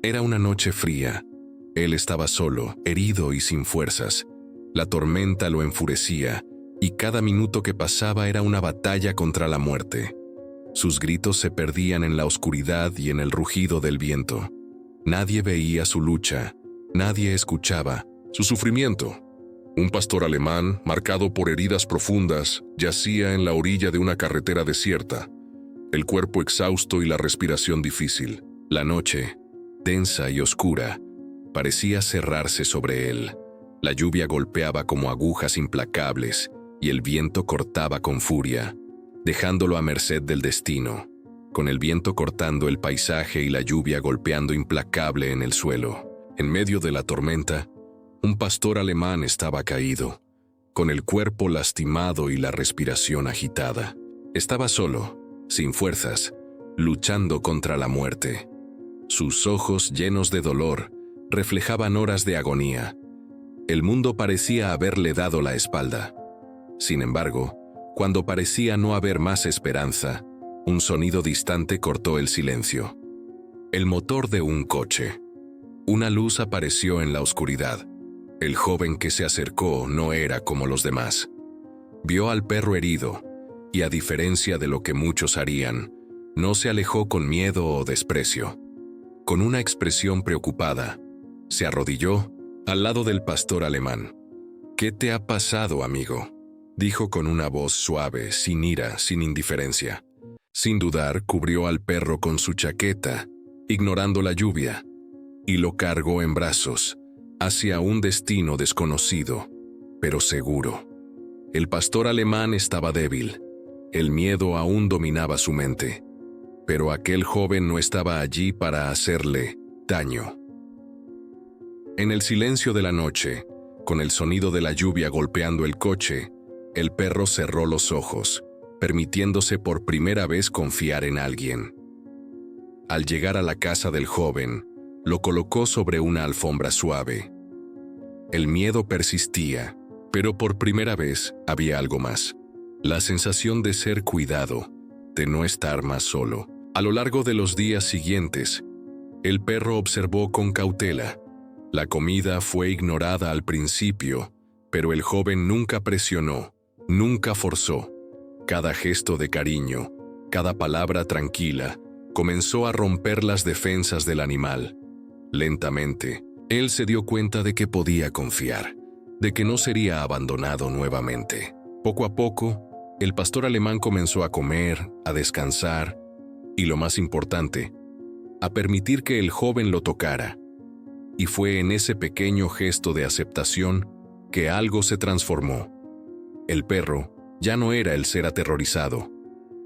Era una noche fría. Él estaba solo, herido y sin fuerzas. La tormenta lo enfurecía, y cada minuto que pasaba era una batalla contra la muerte. Sus gritos se perdían en la oscuridad y en el rugido del viento. Nadie veía su lucha, nadie escuchaba su sufrimiento. Un pastor alemán, marcado por heridas profundas, yacía en la orilla de una carretera desierta, el cuerpo exhausto y la respiración difícil. La noche, densa y oscura, parecía cerrarse sobre él. La lluvia golpeaba como agujas implacables y el viento cortaba con furia, dejándolo a merced del destino, con el viento cortando el paisaje y la lluvia golpeando implacable en el suelo. En medio de la tormenta, un pastor alemán estaba caído, con el cuerpo lastimado y la respiración agitada. Estaba solo, sin fuerzas, luchando contra la muerte. Sus ojos, llenos de dolor, reflejaban horas de agonía. El mundo parecía haberle dado la espalda. Sin embargo, cuando parecía no haber más esperanza, un sonido distante cortó el silencio. El motor de un coche. Una luz apareció en la oscuridad. El joven que se acercó no era como los demás. Vio al perro herido, y a diferencia de lo que muchos harían, no se alejó con miedo o desprecio. Con una expresión preocupada, se arrodilló al lado del pastor alemán. «¿Qué te ha pasado, amigo?», dijo con una voz suave, sin ira, sin indiferencia. Sin dudar, cubrió al perro con su chaqueta, ignorando la lluvia, y lo cargó en brazos, hacia un destino desconocido, pero seguro. El pastor alemán estaba débil. El miedo aún dominaba su mente, pero aquel joven no estaba allí para hacerle daño. En el silencio de la noche, con el sonido de la lluvia golpeando el coche, el perro cerró los ojos, permitiéndose por primera vez confiar en alguien. Al llegar a la casa del joven, lo colocó sobre una alfombra suave. El miedo persistía, pero por primera vez había algo más. La sensación de ser cuidado, de no estar más solo. A lo largo de los días siguientes, el perro observó con cautela. La comida fue ignorada al principio, pero el joven nunca presionó, nunca forzó. Cada gesto de cariño, cada palabra tranquila, comenzó a romper las defensas del animal. Lentamente, él se dio cuenta de que podía confiar, de que no sería abandonado nuevamente. Poco a poco, el pastor alemán comenzó a comer, a descansar, y lo más importante, a permitir que el joven lo tocara. Y fue en ese pequeño gesto de aceptación que algo se transformó. El perro ya no era el ser aterrorizado,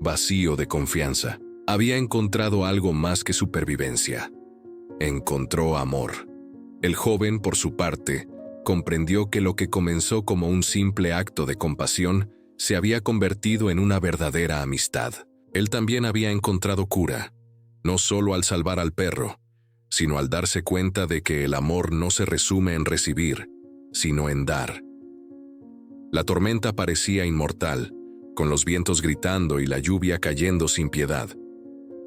vacío de confianza. Había encontrado algo más que supervivencia. Encontró amor. El joven, por su parte, comprendió que lo que comenzó como un simple acto de compasión se había convertido en una verdadera amistad. Él también había encontrado cura, no solo al salvar al perro, sino al darse cuenta de que el amor no se resume en recibir, sino en dar. La tormenta parecía inmortal, con los vientos gritando y la lluvia cayendo sin piedad.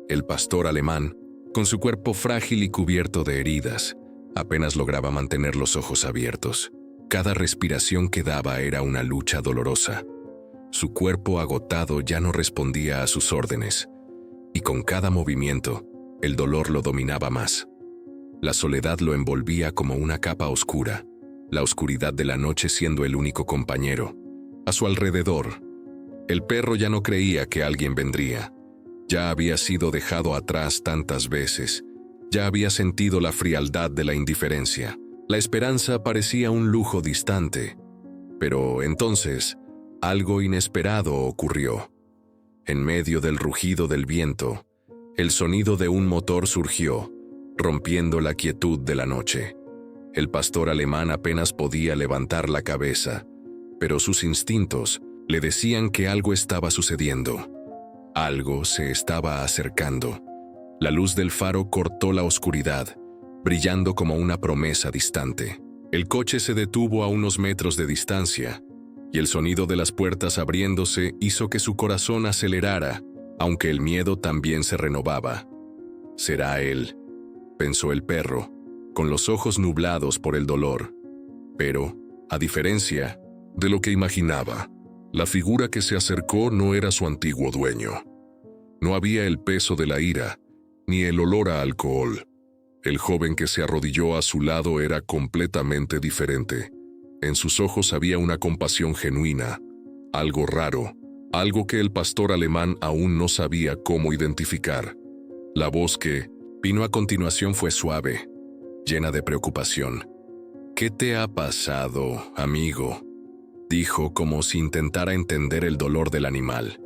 El pastor alemán, con su cuerpo frágil y cubierto de heridas, apenas lograba mantener los ojos abiertos. Cada respiración que daba era una lucha dolorosa. Su cuerpo agotado ya no respondía a sus órdenes, y con cada movimiento, el dolor lo dominaba más. La soledad lo envolvía como una capa oscura, la oscuridad de la noche siendo el único compañero. A su alrededor, el perro ya no creía que alguien vendría. Ya había sido dejado atrás tantas veces. Ya había sentido la frialdad de la indiferencia. La esperanza parecía un lujo distante. Pero entonces, algo inesperado ocurrió. En medio del rugido del viento, el sonido de un motor surgió, rompiendo la quietud de la noche. El pastor alemán apenas podía levantar la cabeza, pero sus instintos le decían que algo estaba sucediendo. Algo se estaba acercando. La luz del faro cortó la oscuridad, brillando como una promesa distante. El coche se detuvo a unos metros de distancia, y el sonido de las puertas abriéndose hizo que su corazón acelerara, aunque el miedo también se renovaba. «¿Será él?», pensó el perro, con los ojos nublados por el dolor. Pero, a diferencia de lo que imaginaba, la figura que se acercó no era su antiguo dueño. No había el peso de la ira, ni el olor a alcohol. El joven que se arrodilló a su lado era completamente diferente. En sus ojos había una compasión genuina, algo raro, algo que el pastor alemán aún no sabía cómo identificar. La voz que vino a continuación fue suave, llena de preocupación. «¿Qué te ha pasado, amigo?», dijo como si intentara entender el dolor del animal.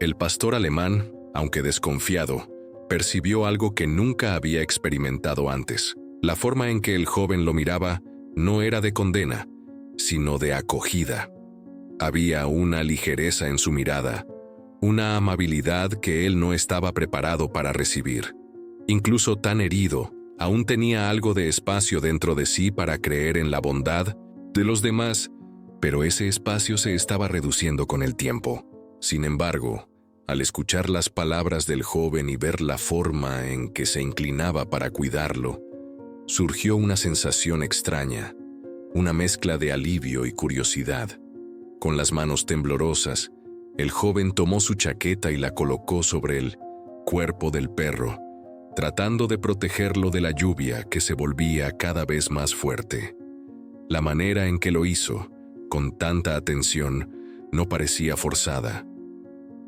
El pastor alemán, aunque desconfiado, percibió algo que nunca había experimentado antes. La forma en que el joven lo miraba no era de condena, sino de acogida. Había una ligereza en su mirada, una amabilidad que él no estaba preparado para recibir. Incluso tan herido, aún tenía algo de espacio dentro de sí para creer en la bondad de los demás, pero ese espacio se estaba reduciendo con el tiempo. Sin embargo, al escuchar las palabras del joven y ver la forma en que se inclinaba para cuidarlo, surgió una sensación extraña, una mezcla de alivio y curiosidad. Con las manos temblorosas, el joven tomó su chaqueta y la colocó sobre el cuerpo del perro, tratando de protegerlo de la lluvia que se volvía cada vez más fuerte. La manera en que lo hizo, con tanta atención, no parecía forzada.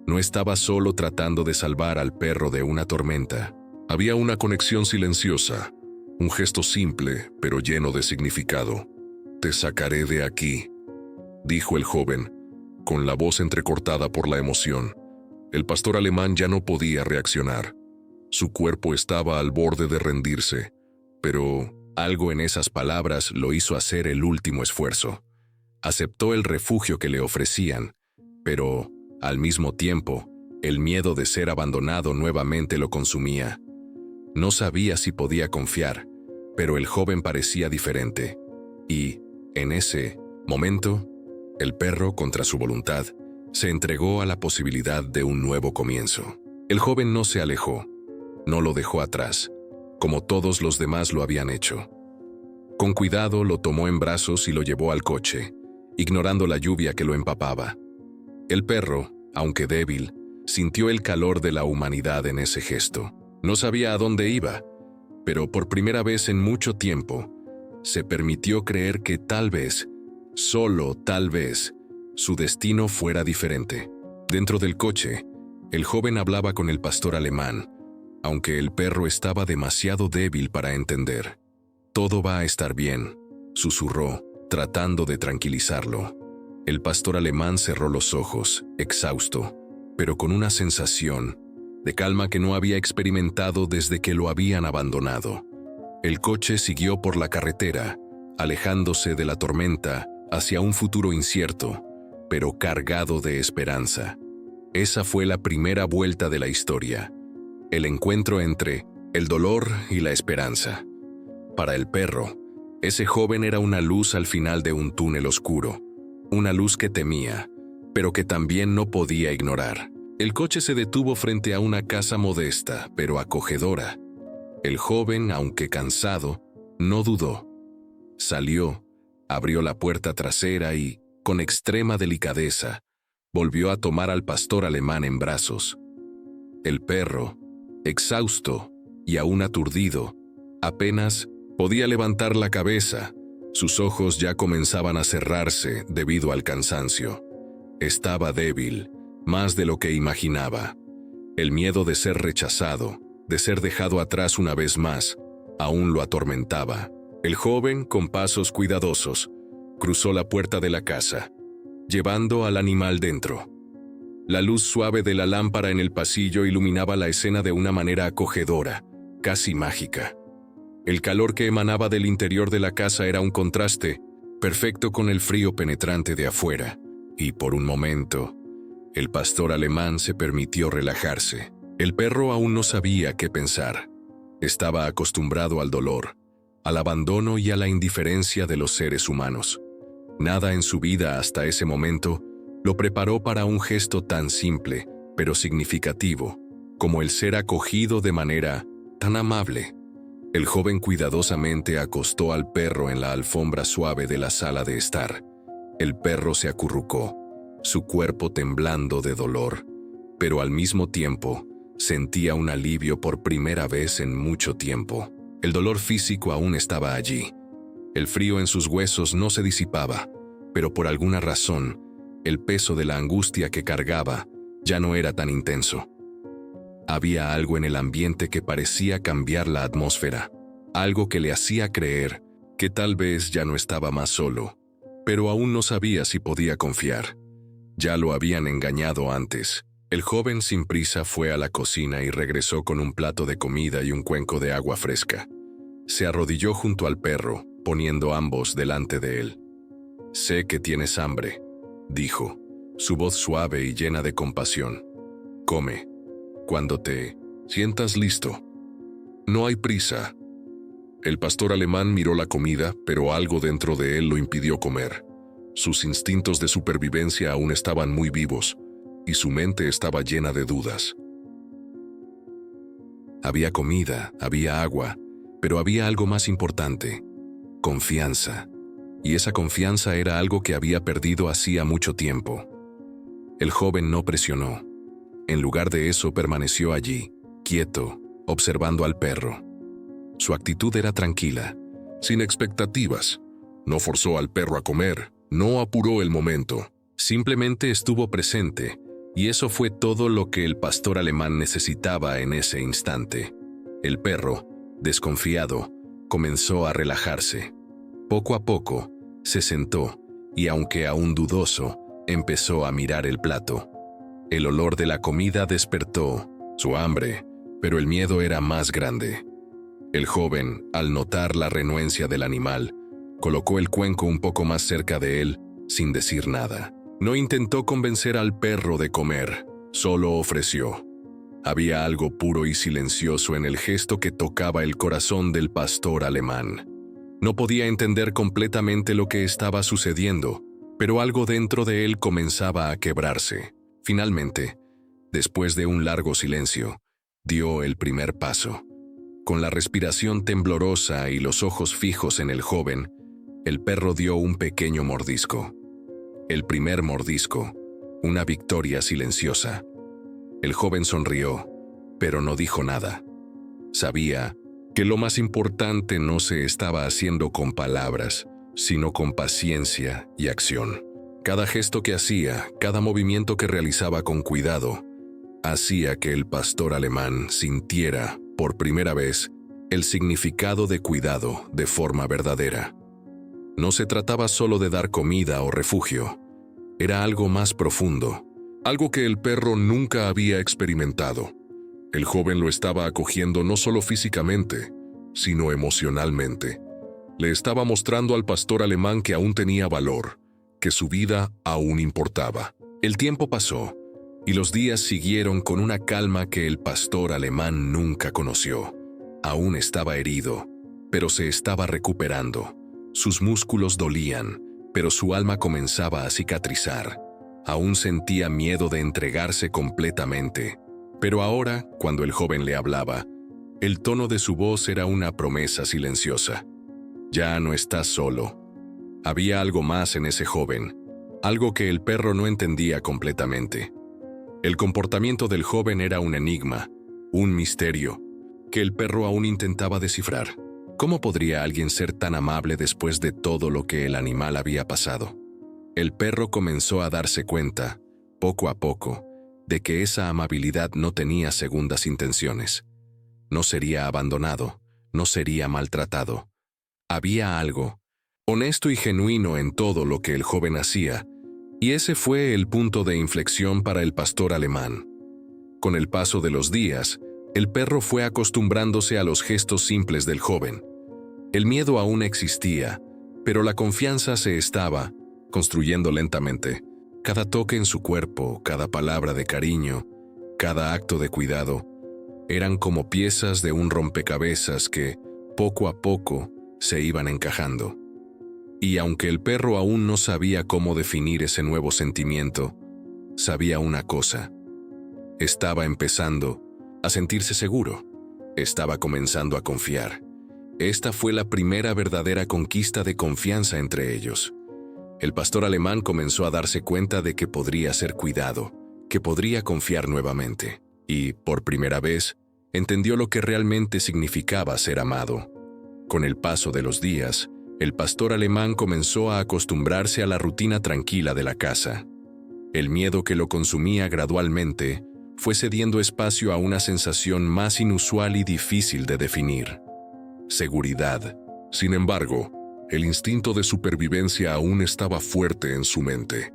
No estaba solo tratando de salvar al perro de una tormenta. Había una conexión silenciosa, un gesto simple pero lleno de significado. «Te sacaré de aquí», dijo el joven, con la voz entrecortada por la emoción. El pastor alemán ya no podía reaccionar. Su cuerpo estaba al borde de rendirse, pero algo en esas palabras lo hizo hacer el último esfuerzo. Aceptó el refugio que le ofrecían, pero, al mismo tiempo, el miedo de ser abandonado nuevamente lo consumía. No sabía si podía confiar, pero el joven parecía diferente. Y, en ese momento, el perro, contra su voluntad, se entregó a la posibilidad de un nuevo comienzo. El joven no se alejó, no lo dejó atrás, como todos los demás lo habían hecho. Con cuidado lo tomó en brazos y lo llevó al coche, ignorando la lluvia que lo empapaba. El perro, aunque débil, sintió el calor de la humanidad en ese gesto. No sabía a dónde iba, pero por primera vez en mucho tiempo, se permitió creer que tal vez, solo tal vez, su destino fuera diferente. Dentro del coche, el joven hablaba con el pastor alemán, aunque el perro estaba demasiado débil para entender. «Todo va a estar bien», susurró, tratando de tranquilizarlo. El pastor alemán cerró los ojos, exhausto, pero con una sensación de calma que no había experimentado desde que lo habían abandonado. El coche siguió por la carretera, alejándose de la tormenta hacia un futuro incierto, pero cargado de esperanza. Esa fue la primera vuelta de la historia, el encuentro entre el dolor y la esperanza. Para el perro, ese joven era una luz al final de un túnel oscuro, una luz que temía, pero que también no podía ignorar. El coche se detuvo frente a una casa modesta, pero acogedora. El joven, aunque cansado, no dudó. Salió, abrió la puerta trasera y, con extrema delicadeza, volvió a tomar al pastor alemán en brazos. El perro, exhausto y aún aturdido, apenas podía levantar la cabeza. Sus ojos ya comenzaban a cerrarse debido al cansancio. Estaba débil, más de lo que imaginaba. El miedo de ser rechazado, de ser dejado atrás una vez más, aún lo atormentaba. El joven, con pasos cuidadosos, cruzó la puerta de la casa, llevando al animal dentro. La luz suave de la lámpara en el pasillo iluminaba la escena de una manera acogedora, casi mágica. El calor que emanaba del interior de la casa era un contraste perfecto con el frío penetrante de afuera, y por un momento, el pastor alemán se permitió relajarse. El perro aún no sabía qué pensar. Estaba acostumbrado al dolor, al abandono y a la indiferencia de los seres humanos. Nada en su vida hasta ese momento lo preparó para un gesto tan simple, pero significativo, como el ser acogido de manera tan amable. El joven cuidadosamente acostó al perro en la alfombra suave de la sala de estar. El perro se acurrucó, su cuerpo temblando de dolor, pero al mismo tiempo sentía un alivio por primera vez en mucho tiempo. El dolor físico aún estaba allí. El frío en sus huesos no se disipaba, pero por alguna razón, el peso de la angustia que cargaba ya no era tan intenso. Había algo en el ambiente que parecía cambiar la atmósfera, algo que le hacía creer que tal vez ya no estaba más solo, pero aún no sabía si podía confiar. Ya lo habían engañado antes. El joven sin prisa fue a la cocina y regresó con un plato de comida y un cuenco de agua fresca. Se arrodilló junto al perro, poniendo ambos delante de él. «Sé que tienes hambre», dijo, su voz suave y llena de compasión. «Come. Cuando te sientas listo. No hay prisa». El pastor alemán miró la comida, pero algo dentro de él lo impidió comer. Sus instintos de supervivencia aún estaban muy vivos, y su mente estaba llena de dudas. Había comida, había agua, pero había algo más importante: confianza. Y esa confianza era algo que había perdido hacía mucho tiempo. El joven no presionó. En lugar de eso permaneció allí, quieto, observando al perro. Su actitud era tranquila, sin expectativas. No forzó al perro a comer, no apuró el momento. Simplemente estuvo presente, y eso fue todo lo que el pastor alemán necesitaba en ese instante. El perro, desconfiado, comenzó a relajarse. Poco a poco, se sentó, y aunque aún dudoso, empezó a mirar el plato. El olor de la comida despertó su hambre, pero el miedo era más grande. El joven, al notar la renuencia del animal, colocó el cuenco un poco más cerca de él, sin decir nada. No intentó convencer al perro de comer, solo ofreció. Había algo puro y silencioso en el gesto que tocaba el corazón del pastor alemán. No podía entender completamente lo que estaba sucediendo, pero algo dentro de él comenzaba a quebrarse. Finalmente, después de un largo silencio, dio el primer paso. Con la respiración temblorosa y los ojos fijos en el joven, el perro dio un pequeño mordisco. El primer mordisco, una victoria silenciosa. El joven sonrió, pero no dijo nada. Sabía que lo más importante no se estaba haciendo con palabras, sino con paciencia y acción. Cada gesto que hacía, cada movimiento que realizaba con cuidado, hacía que el pastor alemán sintiera, por primera vez, el significado de cuidado de forma verdadera. No se trataba solo de dar comida o refugio, era algo más profundo, algo que el perro nunca había experimentado. El joven lo estaba acogiendo no solo físicamente, sino emocionalmente. Le estaba mostrando al pastor alemán que aún tenía valor, que su vida aún importaba. El tiempo pasó, y los días siguieron con una calma que el pastor alemán nunca conoció. Aún estaba herido, pero se estaba recuperando. Sus músculos dolían, pero su alma comenzaba a cicatrizar. Aún sentía miedo de entregarse completamente. Pero ahora, cuando el joven le hablaba, el tono de su voz era una promesa silenciosa. Ya no estás solo. Había algo más en ese joven, algo que el perro no entendía completamente. El comportamiento del joven era un enigma, un misterio, que el perro aún intentaba descifrar. ¿Cómo podría alguien ser tan amable después de todo lo que el animal había pasado? El perro comenzó a darse cuenta, poco a poco, de que esa amabilidad no tenía segundas intenciones. No sería abandonado, no sería maltratado. Había algo honesto y genuino en todo lo que el joven hacía, y ese fue el punto de inflexión para el pastor alemán. Con el paso de los días, el perro fue acostumbrándose a los gestos simples del joven. El miedo aún existía, pero la confianza se estaba construyendo lentamente. Cada toque en su cuerpo, cada palabra de cariño, cada acto de cuidado, eran como piezas de un rompecabezas que, poco a poco, se iban encajando. Y aunque el perro aún no sabía cómo definir ese nuevo sentimiento, sabía una cosa: estaba empezando a sentirse seguro, estaba comenzando a confiar. Esta fue la primera verdadera conquista de confianza entre ellos. El pastor alemán comenzó a darse cuenta de que podría ser cuidado, que podría confiar nuevamente, y, por primera vez, entendió lo que realmente significaba ser amado. Con el paso de los días, el pastor alemán comenzó a acostumbrarse a la rutina tranquila de la casa. El miedo que lo consumía gradualmente fue cediendo espacio a una sensación más inusual y difícil de definir: seguridad. Sin embargo, el instinto de supervivencia aún estaba fuerte en su mente.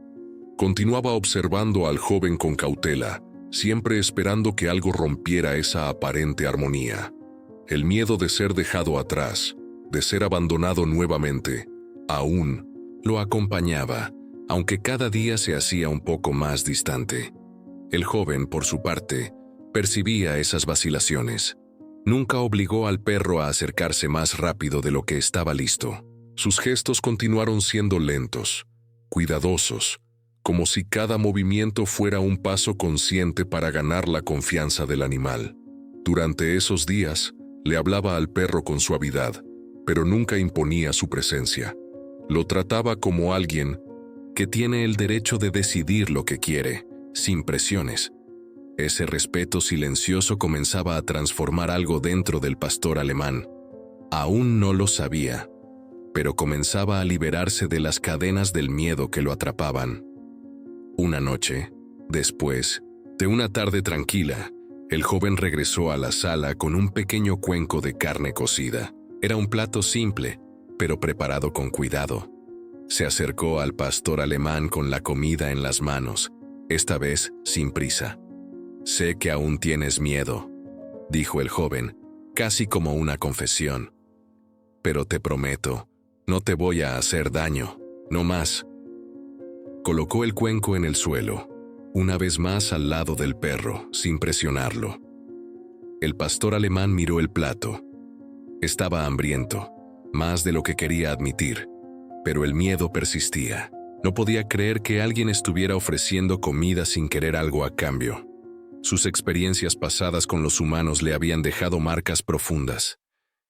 Continuaba observando al joven con cautela, siempre esperando que algo rompiera esa aparente armonía. El miedo de ser dejado atrás, de ser abandonado nuevamente, aún lo acompañaba, aunque cada día se hacía un poco más distante. El joven, por su parte, percibía esas vacilaciones. Nunca obligó al perro a acercarse más rápido de lo que estaba listo. Sus gestos continuaron siendo lentos, cuidadosos, como si cada movimiento fuera un paso consciente para ganar la confianza del animal. Durante esos días, le hablaba al perro con suavidad, pero nunca imponía su presencia. Lo trataba como alguien que tiene el derecho de decidir lo que quiere, sin presiones. Ese respeto silencioso comenzaba a transformar algo dentro del pastor alemán. Aún no lo sabía, pero comenzaba a liberarse de las cadenas del miedo que lo atrapaban. Una noche, después de una tarde tranquila, el joven regresó a la sala con un pequeño cuenco de carne cocida. Era un plato simple, pero preparado con cuidado. Se acercó al pastor alemán con la comida en las manos, esta vez sin prisa. «Sé que aún tienes miedo», dijo el joven, casi como una confesión. «Pero te prometo, no te voy a hacer daño, no más». Colocó el cuenco en el suelo, una vez más al lado del perro, sin presionarlo. El pastor alemán miró el plato. Estaba hambriento, más de lo que quería admitir, pero el miedo persistía. No podía creer que alguien estuviera ofreciendo comida sin querer algo a cambio. Sus experiencias pasadas con los humanos le habían dejado marcas profundas.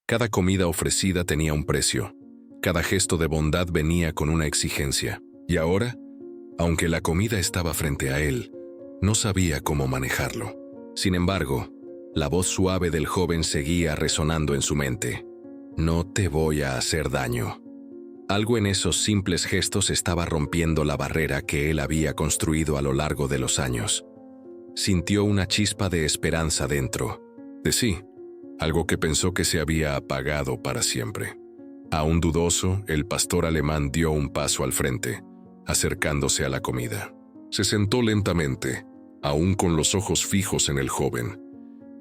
Cada comida ofrecida tenía un precio. Cada gesto de bondad venía con una exigencia. Y ahora, aunque la comida estaba frente a él, no sabía cómo manejarlo. Sin embargo, la voz suave del joven seguía resonando en su mente. «No te voy a hacer daño». Algo en esos simples gestos estaba rompiendo la barrera que él había construido a lo largo de los años. Sintió una chispa de esperanza dentro de sí, algo que pensó que se había apagado para siempre. Aún dudoso, el pastor alemán dio un paso al frente, acercándose a la comida. Se sentó lentamente, aún con los ojos fijos en el joven.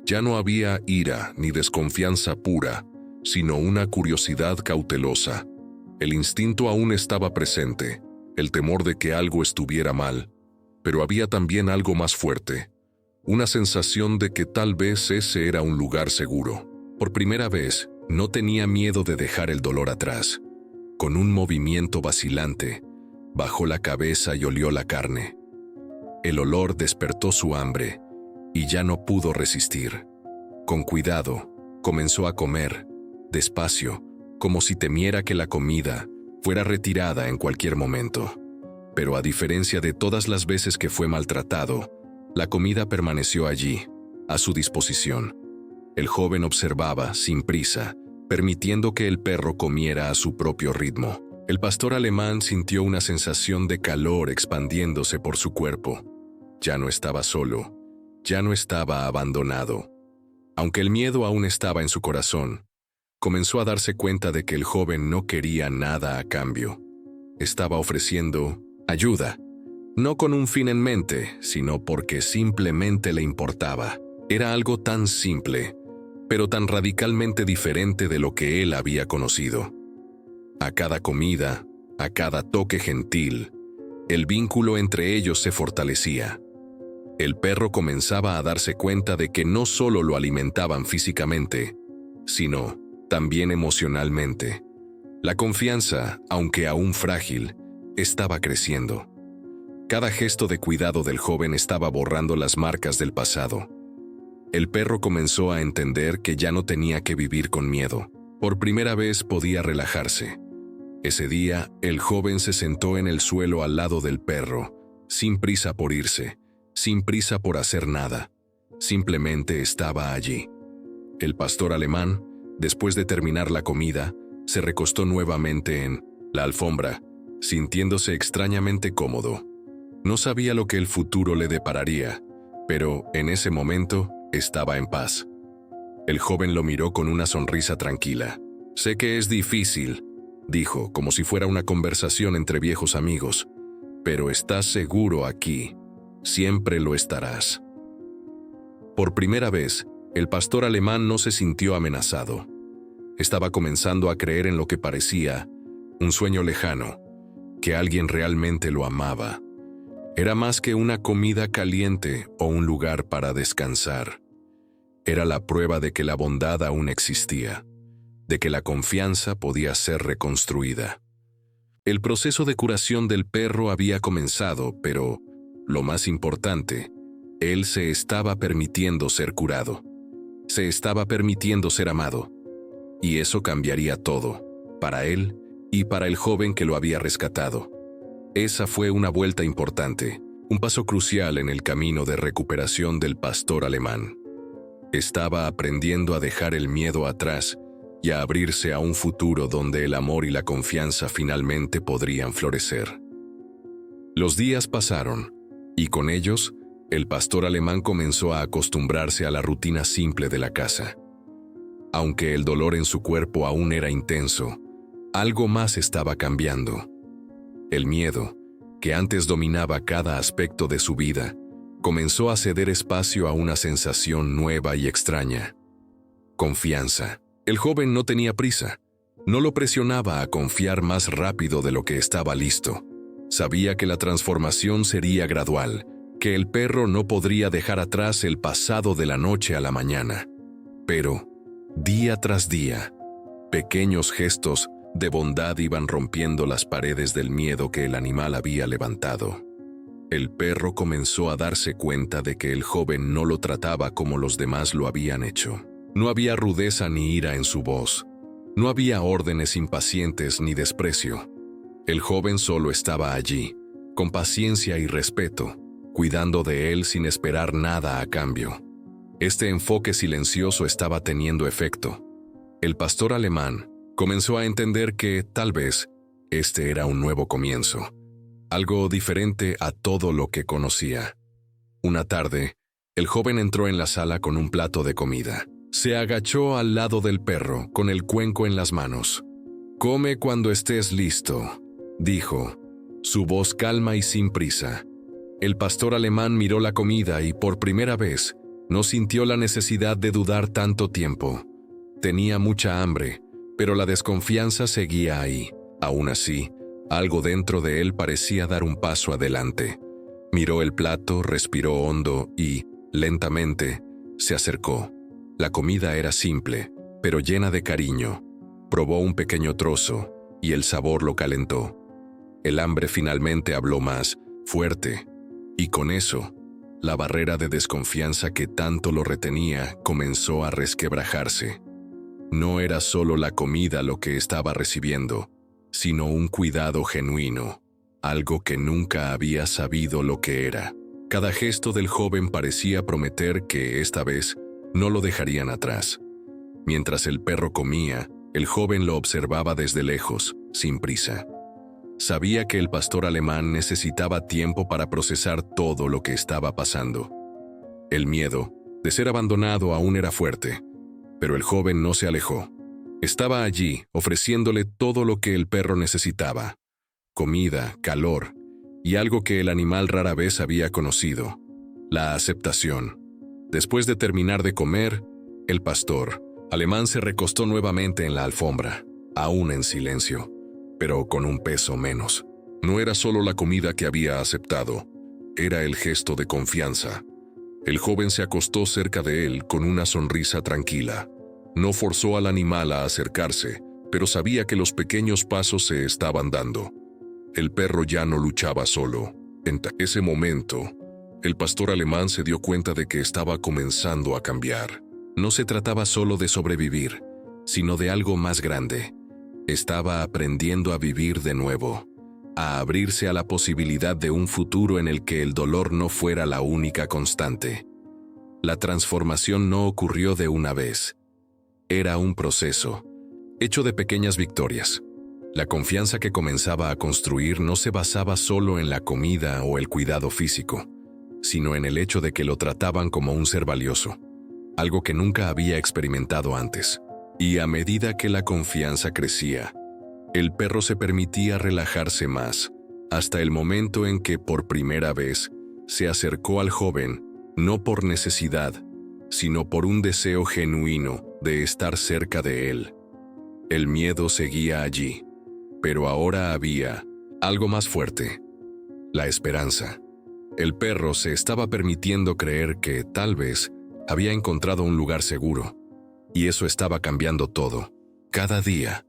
Ya no había ira ni desconfianza pura, sino una curiosidad cautelosa. El instinto aún estaba presente, el temor de que algo estuviera mal, pero había también algo más fuerte, una sensación de que tal vez ese era un lugar seguro. Por primera vez, no tenía miedo de dejar el dolor atrás. Con un movimiento vacilante, bajó la cabeza y olió la carne. El olor despertó su hambre, y ya no pudo resistir. Con cuidado, comenzó a comer, despacio, como si temiera que la comida fuera retirada en cualquier momento. Pero a diferencia de todas las veces que fue maltratado, la comida permaneció allí, a su disposición. El joven observaba, sin prisa, permitiendo que el perro comiera a su propio ritmo. El pastor alemán sintió una sensación de calor expandiéndose por su cuerpo. Ya no estaba solo, ya no estaba abandonado. Aunque el miedo aún estaba en su corazón, comenzó a darse cuenta de que el joven no quería nada a cambio. Estaba ofreciendo ayuda, no con un fin en mente, sino porque simplemente le importaba. Era algo tan simple, pero tan radicalmente diferente de lo que él había conocido. A cada comida, a cada toque gentil, el vínculo entre ellos se fortalecía. El perro comenzaba a darse cuenta de que no solo lo alimentaban físicamente, sino también emocionalmente. La confianza, aunque aún frágil, estaba creciendo. Cada gesto de cuidado del joven estaba borrando las marcas del pasado. El perro comenzó a entender que ya no tenía que vivir con miedo. Por primera vez podía relajarse. Ese día, el joven se sentó en el suelo al lado del perro, sin prisa por irse, sin prisa por hacer nada. Simplemente estaba allí. El pastor alemán, después de terminar la comida, se recostó nuevamente en la alfombra, sintiéndose extrañamente cómodo. No sabía lo que el futuro le depararía, pero en ese momento estaba en paz. El joven lo miró con una sonrisa tranquila. «Sé que es difícil», dijo, como si fuera una conversación entre viejos amigos, «pero estás seguro aquí. Siempre lo estarás». Por primera vez, el pastor alemán no se sintió amenazado. Estaba comenzando a creer en lo que parecía un sueño lejano, que alguien realmente lo amaba. Era más que una comida caliente o un lugar para descansar. Era la prueba de que la bondad aún existía, de que la confianza podía ser reconstruida. El proceso de curación del perro había comenzado, pero, lo más importante, él se estaba permitiendo ser curado. Se estaba permitiendo ser amado. Y eso cambiaría todo, para él y para el joven que lo había rescatado. Esa fue una vuelta importante, un paso crucial en el camino de recuperación del pastor alemán. Estaba aprendiendo a dejar el miedo atrás y a abrirse a un futuro donde el amor y la confianza finalmente podrían florecer. Los días pasaron, y con ellos, el pastor alemán comenzó a acostumbrarse a la rutina simple de la casa. Aunque el dolor en su cuerpo aún era intenso, algo más estaba cambiando. El miedo, que antes dominaba cada aspecto de su vida, comenzó a ceder espacio a una sensación nueva y extraña. Confianza. El joven no tenía prisa. No lo presionaba a confiar más rápido de lo que estaba listo. Sabía que la transformación sería gradual, que el perro no podría dejar atrás el pasado de la noche a la mañana. Pero, día tras día, pequeños gestos de bondad iban rompiendo las paredes del miedo que el animal había levantado. El perro comenzó a darse cuenta de que el joven no lo trataba como los demás lo habían hecho. No había rudeza ni ira en su voz. No había órdenes impacientes ni desprecio. El joven solo estaba allí, con paciencia y respeto, cuidando de él sin esperar nada a cambio. Este enfoque silencioso estaba teniendo efecto. El pastor alemán comenzó a entender que, tal vez, este era un nuevo comienzo, algo diferente a todo lo que conocía. Una tarde, el joven entró en la sala con un plato de comida. Se agachó al lado del perro, con el cuenco en las manos. «Come cuando estés listo», dijo, su voz calma y sin prisa. El pastor alemán miró la comida y, por primera vez, no sintió la necesidad de dudar tanto tiempo. Tenía mucha hambre, pero la desconfianza seguía ahí. Aún así, algo dentro de él parecía dar un paso adelante. Miró el plato, respiró hondo y, lentamente, se acercó. La comida era simple, pero llena de cariño. Probó un pequeño trozo, y el sabor lo calentó. El hambre finalmente habló más, fuerte, y con eso, la barrera de desconfianza que tanto lo retenía comenzó a resquebrajarse. No era solo la comida lo que estaba recibiendo, sino un cuidado genuino, algo que nunca había sabido lo que era. Cada gesto del joven parecía prometer que, esta vez, no lo dejarían atrás. Mientras el perro comía, el joven lo observaba desde lejos, sin prisa. Sabía que el pastor alemán necesitaba tiempo para procesar todo lo que estaba pasando. El miedo de ser abandonado aún era fuerte, pero el joven no se alejó. Estaba allí, ofreciéndole todo lo que el perro necesitaba: comida, calor y algo que el animal rara vez había conocido: la aceptación. Después de terminar de comer, el pastor alemán se recostó nuevamente en la alfombra, aún en silencio, pero con un peso menos. No era solo la comida que había aceptado, era el gesto de confianza. El joven se acostó cerca de él con una sonrisa tranquila. No forzó al animal a acercarse, pero sabía que los pequeños pasos se estaban dando. El perro ya no luchaba solo. En ese momento, el pastor alemán se dio cuenta de que estaba comenzando a cambiar. No se trataba solo de sobrevivir, sino de algo más grande. Estaba aprendiendo a vivir de nuevo, a abrirse a la posibilidad de un futuro en el que el dolor no fuera la única constante. La transformación no ocurrió de una vez. Era un proceso, hecho de pequeñas victorias. La confianza que comenzaba a construir no se basaba solo en la comida o el cuidado físico, sino en el hecho de que lo trataban como un ser valioso, algo que nunca había experimentado antes. Y a medida que la confianza crecía, el perro se permitía relajarse más, hasta el momento en que por primera vez se acercó al joven, no por necesidad, sino por un deseo genuino de estar cerca de él. El miedo seguía allí, pero ahora había algo más fuerte: la esperanza. El perro se estaba permitiendo creer que, tal vez, había encontrado un lugar seguro, y eso estaba cambiando todo. Cada día,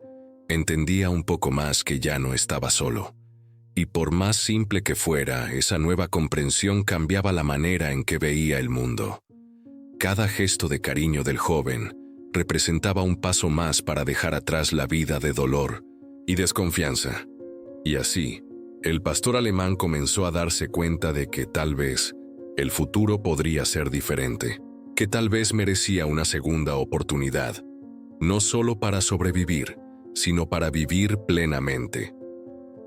entendía un poco más que ya no estaba solo. Y por más simple que fuera, esa nueva comprensión cambiaba la manera en que veía el mundo. Cada gesto de cariño del joven representaba un paso más para dejar atrás la vida de dolor y desconfianza. Y así, el pastor alemán comenzó a darse cuenta de que tal vez el futuro podría ser diferente, que tal vez merecía una segunda oportunidad, no solo para sobrevivir, sino para vivir plenamente.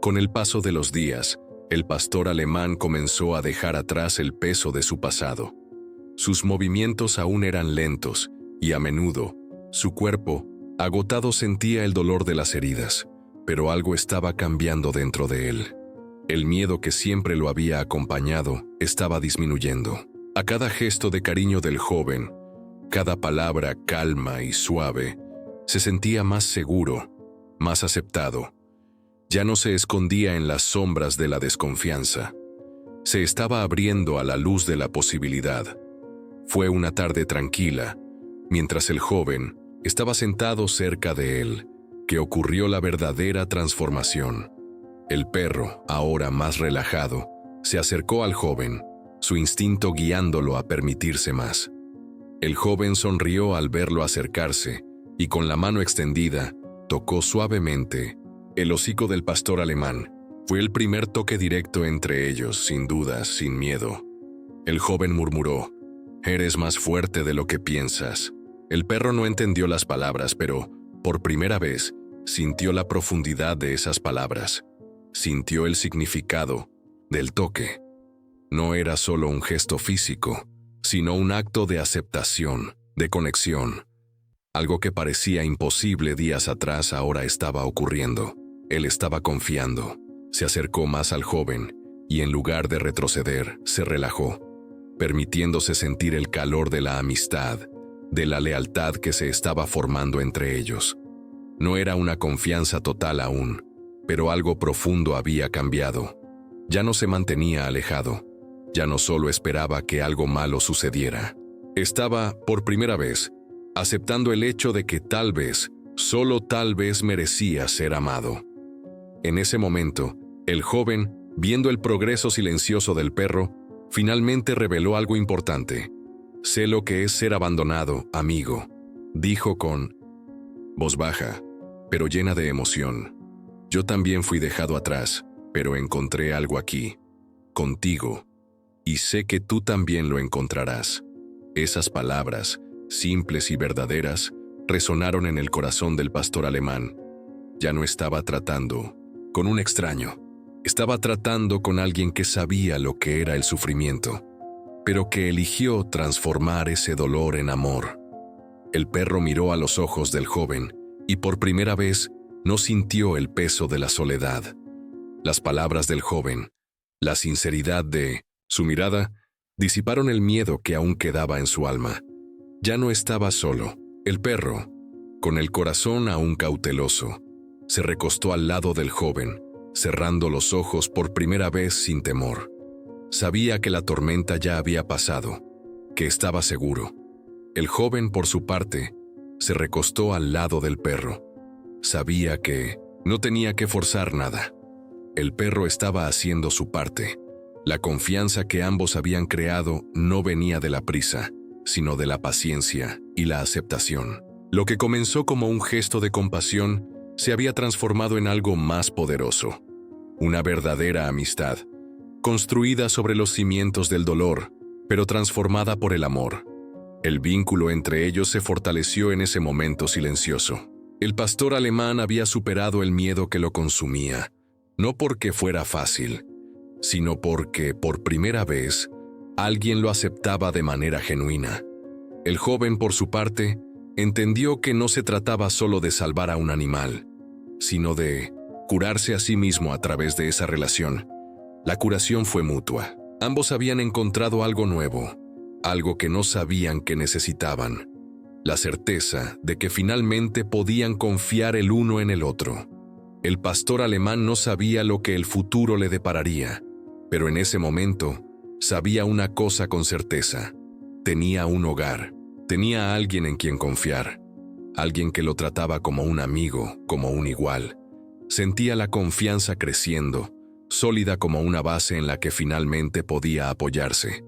Con el paso de los días, el pastor alemán comenzó a dejar atrás el peso de su pasado. Sus movimientos aún eran lentos y a menudo, su cuerpo, agotado, sentía el dolor de las heridas, pero algo estaba cambiando dentro de él. El miedo que siempre lo había acompañado estaba disminuyendo. A cada gesto de cariño del joven, cada palabra calma y suave, se sentía más seguro, más aceptado. Ya no se escondía en las sombras de la desconfianza. Se estaba abriendo a la luz de la posibilidad. Fue una tarde tranquila, mientras el joven estaba sentado cerca de él, que ocurrió la verdadera transformación. El perro, ahora más relajado, se acercó al joven, su instinto guiándolo a permitirse más. El joven sonrió al verlo acercarse y con la mano extendida tocó suavemente el hocico del pastor alemán. Fue el primer toque directo entre ellos, sin dudas, sin miedo. El joven murmuró: «Eres más fuerte de lo que piensas». El perro no entendió las palabras, pero, por primera vez, sintió la profundidad de esas palabras. Sintió el significado del toque. No era solo un gesto físico, sino un acto de aceptación, de conexión. Algo que parecía imposible días atrás ahora estaba ocurriendo. Él estaba confiando. Se acercó más al joven y, en lugar de retroceder, se relajó, permitiéndose sentir el calor de la amistad, de la lealtad que se estaba formando entre ellos. No era una confianza total aún, pero algo profundo había cambiado. Ya no se mantenía alejado, ya no solo esperaba que algo malo sucediera. Estaba, por primera vez, aceptando el hecho de que tal vez, solo tal vez, merecía ser amado. En ese momento, el joven, viendo el progreso silencioso del perro, finalmente reveló algo importante. «Sé lo que es ser abandonado, amigo», dijo con voz baja, pero llena de emoción. «Yo también fui dejado atrás, pero encontré algo aquí, contigo, y sé que tú también lo encontrarás». Esas palabras, simples y verdaderas, resonaron en el corazón del pastor alemán. Ya no estaba tratando con un extraño. Estaba tratando con alguien que sabía lo que era el sufrimiento, pero que eligió transformar ese dolor en amor. El perro miró a los ojos del joven y por primera vez no sintió el peso de la soledad. Las palabras del joven, la sinceridad de su mirada, disiparon el miedo que aún quedaba en su alma. Ya no estaba solo. El perro, con el corazón aún cauteloso, se recostó al lado del joven, cerrando los ojos por primera vez sin temor. Sabía que la tormenta ya había pasado, que estaba seguro. El joven, por su parte, se recostó al lado del perro. Sabía que no tenía que forzar nada. El perro estaba haciendo su parte. La confianza que ambos habían creado no venía de la prisa, sino de la paciencia y la aceptación. Lo que comenzó como un gesto de compasión se había transformado en algo más poderoso, una verdadera amistad, construida sobre los cimientos del dolor, pero transformada por el amor. El vínculo entre ellos se fortaleció en ese momento silencioso. El pastor alemán había superado el miedo que lo consumía, no porque fuera fácil, sino porque, por primera vez, alguien lo aceptaba de manera genuina. El joven, por su parte, entendió que no se trataba solo de salvar a un animal, sino de curarse a sí mismo a través de esa relación. La curación fue mutua. Ambos habían encontrado algo nuevo, algo que no sabían que necesitaban, la certeza de que finalmente podían confiar el uno en el otro. El pastor alemán no sabía lo que el futuro le depararía, pero en ese momento sabía una cosa con certeza: tenía un hogar, tenía a alguien en quien confiar, alguien que lo trataba como un amigo, como un igual. Sentía la confianza creciendo, sólida como una base en la que finalmente podía apoyarse.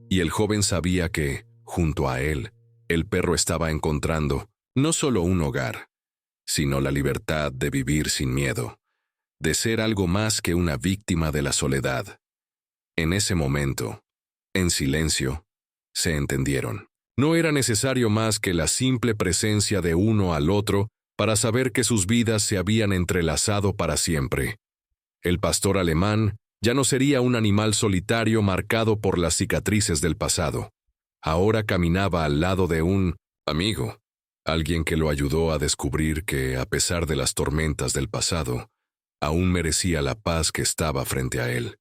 Y el joven sabía que, junto a él, el perro estaba encontrando no solo un hogar, sino la libertad de vivir sin miedo, de ser algo más que una víctima de la soledad. En ese momento, en silencio, se entendieron. No era necesario más que la simple presencia de uno al otro para saber que sus vidas se habían entrelazado para siempre. El pastor alemán ya no sería un animal solitario marcado por las cicatrices del pasado. Ahora caminaba al lado de un amigo, alguien que lo ayudó a descubrir que, a pesar de las tormentas del pasado, aún merecía la paz que estaba frente a él.